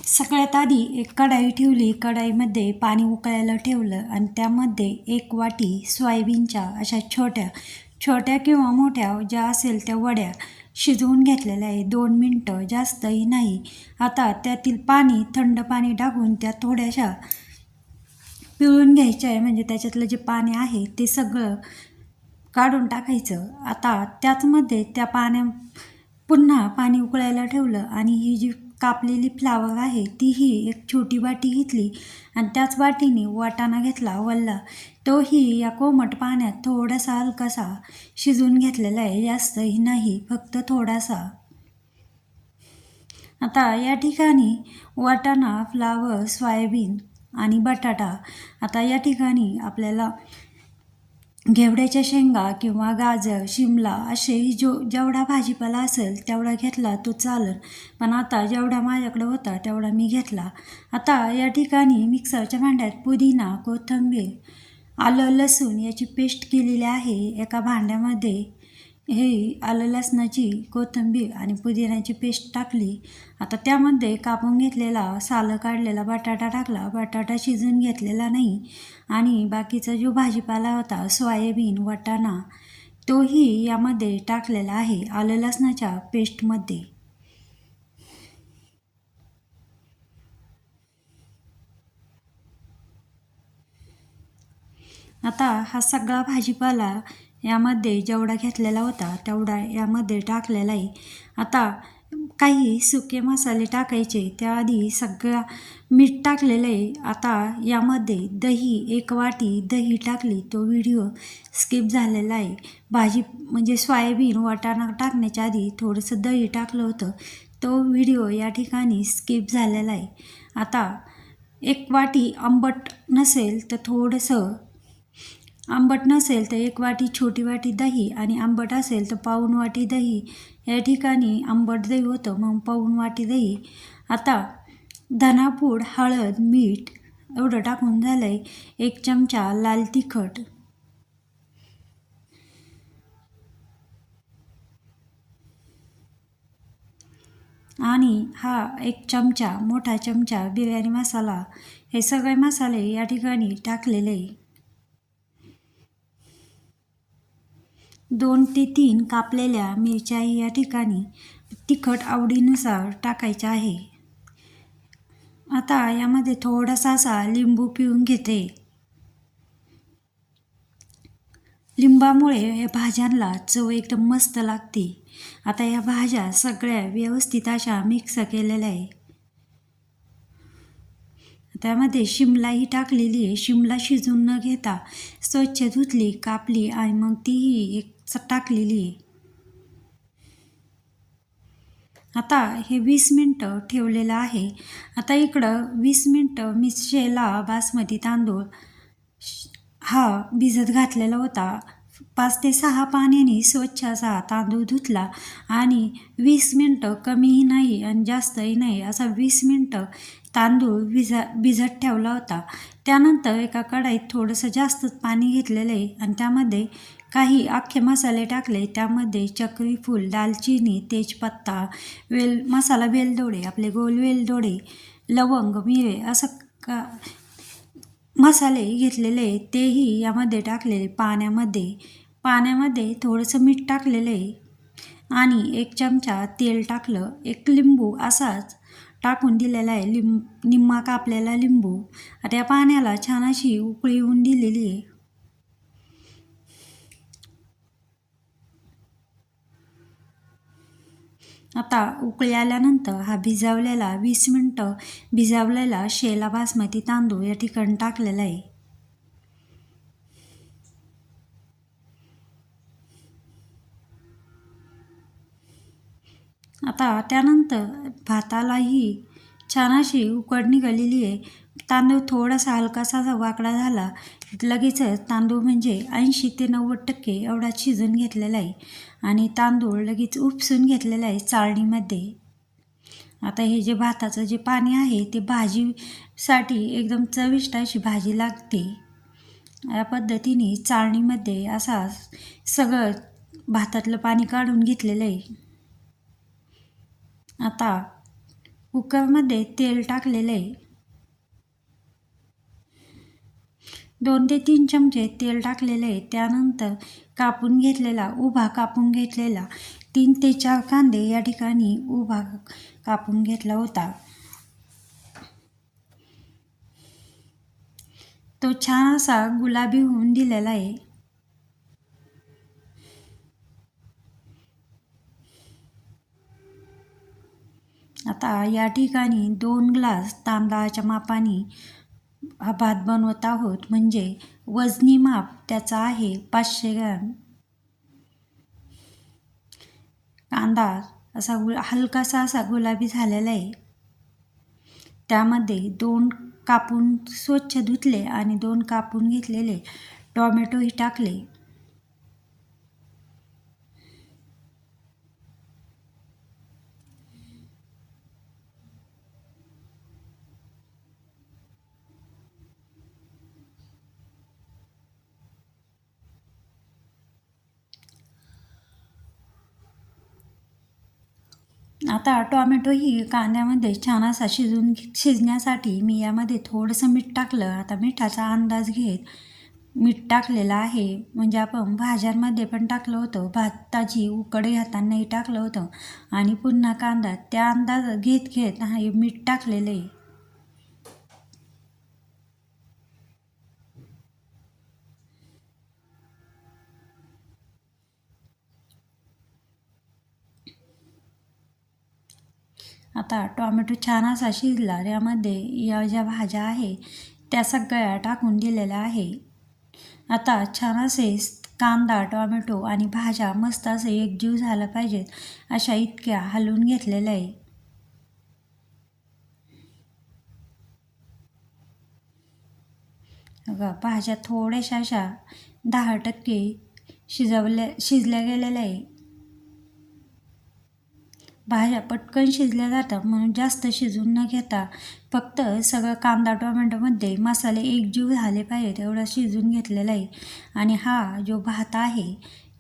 सगळ्यात आधी एक कढाई ठेवली. कढाईमध्ये पाणी उकळायला ठेवलं आणि त्यामध्ये 1 वाटी सोयाबीनच्या अशा छोट्या छोट्या किंवा मोठ्या ज्या असेल त्या वड्या शिजवून घेतलेल्या आहे. 2 मिनटं, जास्तही नाही. आता त्यातील पाणी, थंड पाणी टाकून त्या थोड्याशा पिळून घ्यायच्या आहे. म्हणजे त्याच्यातलं जे पाणी आहे ते सगळं काढून टाकायचं. आता त्याचमध्ये त्या पुन्हा पाणी उकळायला ठेवलं आणि ही जी कापलेली फ्लावर आहे तीही एक छोटी वाटी घेतली आणि त्याच वाटीने वाटाणा घेतला वल्ला. तोही या कोमट पाण्यात थोडासा हलकासा शिजवून घेतलेला आहे. जास्तही नाही, फक्त थोडासा. आता या ठिकाणी वाटाणा, फ्लावर, सोयाबीन आणि बटाटा. आता या ठिकाणी आपल्याला घेवड्याच्या शेंगा किंवा गाजर, शिमला असेही जेवढा भाजीपाला असेल तेवढा घेतला तो चालेल. पण आता जेवढा माझ्याकडे होता तेवढा मी घेतला. आता या ठिकाणी मिक्सरच्या भांड्यात पुदिना, कोथिंबीर, आलं, लसूण याची पेस्ट केलेली आहे. एका भांड्यामध्ये हे आलं, लसणाची, कोथिंबीर आणि पुदिन्याची पेस्ट टाकली. आता त्यामध्ये कापून घेतलेला, सालं काढलेला बटाटा टाकला. बटाटा शिजून घेतलेला नाही आणि बाकीचा जो भाजीपाला होता, सोयाबीन, वाटाणा, तोही यामध्ये टाकलेला आहे आलं लसणाच्या पेस्टमध्ये. आता हा सगळा भाजीपाला यामध्ये जेवढा घेतलेला होता तेवढा यामध्ये टाकलेला आहे. आता काही सुके मसाले टाकायचे. त्याआधी सगळा मीठ टाकलेलं आहे. आता यामध्ये दही, 1 वाटी दही टाकली. तो व्हिडिओ स्किप झालेला आहे. भाजी म्हणजे सोयाबीन, वाटाणा टाकण्याच्या आधी थोडंसं दही टाकलं होतं. तो व्हिडिओ या ठिकाणी स्किप झालेला आहे. आता 1 वाटी आंबट नसेल तर थोडंसं, आंबट नसेल तर 1 वाटी छोटी वाटी दही आणि आंबट असेल तर पाऊण वाटी दही. या ठिकाणी आंबट दही होतं मग पाऊण वाटी दही. आता धनापूड, हळद, मीठ एवढं टाकून झालं आहे. 1 चमचा लाल तिखट आणि हा 1 चमचा, मोठा चमचा बिर्याणी मसाला. हे सगळे मसाले या ठिकाणी टाकलेले आहे. 2 ते 3 कापलेल्या मिरच्याही या ठिकाणी तिखट आवडीनुसार टाकायचा आहे. आता यामध्ये थोडासा असा लिंबू पिळून घेते. लिंबामुळे या भाज्यांना चव एकदम मस्त लागते. आता या भाज्या सगळ्या व्यवस्थित अशा मिक्स केलेल्या आहे. त्यामध्ये शिमलाही टाकलेली आहे. शिमला शिजून न घेता स्वच्छ धुतली, कापली आणि मग तीही एक टाकलेली आहे. आता हे 20 मिनटं ठेवलेलं आहे. आता इकडं 20 मिनटं मी शेला बासमती तांदूळ हा भिजत घातलेला होता. 5 ते 6 पाण्याने स्वच्छ असा तांदूळ धुतला आणि 20 मिनटं, कमीही नाही आणि जास्तही नाही, असा 20 मिनटं तांदूळ भिजत ठेवला होता. त्यानंतर एका कढईत थोडंसं जास्तच पाणी घेतलेलं आहे आणि त्यामध्ये काही अख्खे मसाले टाकले. त्यामध्ये चक्री फूल, दालचिनी, तेजपत्ता, मसाला वेलदोडे, आपले गोल वेलदोडे, लवंग, मिरे असं मसाले घेतलेले तेही यामध्ये टाकलेले. पाण्यामध्ये थोडंसं मीठ टाकलेलं आहे आणि 1 चमचा तेल टाकलं. 1 लिंबू असाच टाकून दिलेला आहे, निम्मा कापलेला लिंबू. आता या पाण्याला छान अशी उकळी येऊन दिलेली आहे. आता उकळी आल्यानंतर हा 20 मिनटं भिजवलेला शेला बासमती तांदूळ या ठिकाणी टाकलेला आहे. आता त्यानंतर भातालाही छान अशी उकड निघालेली आहे. तांदूळ थोडासा हलकासा वाकडा झाला लगेचच तांदूळ म्हणजे 80 ते 90% एवढा शिजून घेतलेला आहे आणि तांदूळ लगेच उपसून घेतलेला आहे चाळणीमध्ये. आता हे जे भाताचं जे पाणी आहे ते भाजीसाठी एकदम चविष्ट अशी भाजी लागते. या पद्धतीने चाळणीमध्ये असा सगळं भातातलं पाणी काढून घेतलेलं आहे. आता कुकरमध्ये तेल टाकलेलं आहे. 2 ते 3 चमचे तेल टाकलेले आहे. त्यानंतर कापून घेतलेला, उभा कापून घेतलेला 3 ते 4 कांदे या ठिकाणी उभा कापून घेतला होता. तो छान असा गुलाबी होऊन दिलेला आहे. आता या ठिकाणी 2 ग्लास तांदळाच्या मापाने हा भात बनवत आहोत. म्हणजे वजनी माप त्याचा आहे 500 ग्रॅम. कांदा असा हलकासा असा गुलाबी झालेला आहे. त्यामध्ये 2 कापून स्वच्छ धुतले आणि 2 कापून घेतलेले टोमॅटोही टाकले. आता टोमॅटो ही कांद्यामध्ये छान असा शिजण्यासाठी मी यामध्ये थोडंसं मीठ टाकलं. आता मिठाचा अंदाज घेत मीठ टाकलेलं आहे. म्हणजे आपण भाज्यांमध्ये पण टाकलं होतं, भाताची उकड घालतानाही टाकलं होतं आणि पुन्हा कांदा त्या अंदाज घेत हे मीठ टाकलेलं आहे. आता टोमॅटो छान असा शिजला. यामध्ये या ज्या भाज्या आहे त्या सगळ्या टाकून दिलेल्या आहे. आता छान असे कांदा, टोमॅटो आणि भाज्या मस्त असे एकजीव झाला पाहिजेत अशा इतक्या हलवून घेतलेल्या आहे. बघा, भाज्या थोड्याशा अशा 10% शिजल्या गेलेल्या आहे. भाज्या पटकन शिजल्या जातात म्हणून जास्त शिजून न घेता फक्त सगळं कांदा टोमॅटोमध्ये मसाले एकजीव झाले पाहिजेत एवढा शिजून घेतलेला आहे. आणि हा जो भात आहे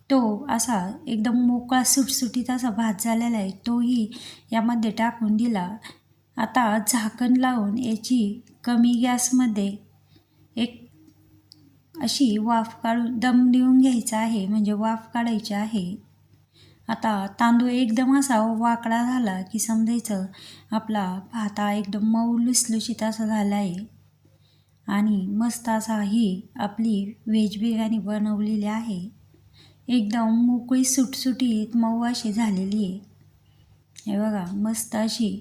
तो असा एकदम मोकळा सुटसुटीत असा भात झालेला आहे. तोही यामध्ये टाकून दिला. आता झाकण लावून याची कमी गॅसमध्ये एक अशी वाफ काढून दम देऊन घ्यायचा आहे. म्हणजे वाफ काढायची आहे. आता तांदूळ एकदम असा वाकडा झाला की समजायचं आपला भात एकदम मऊ लुसलुशीत असा झाला आहे. आणि मस्त असा ही आपली व्हेज बिर्याणी बनवलेली आहे. एकदम मोकळी सुटसुटीत मऊ अशी झालेली आहे. हे बघा, मस्त अशी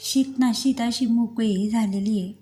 शीत अशी मोकळी झालेली आहे.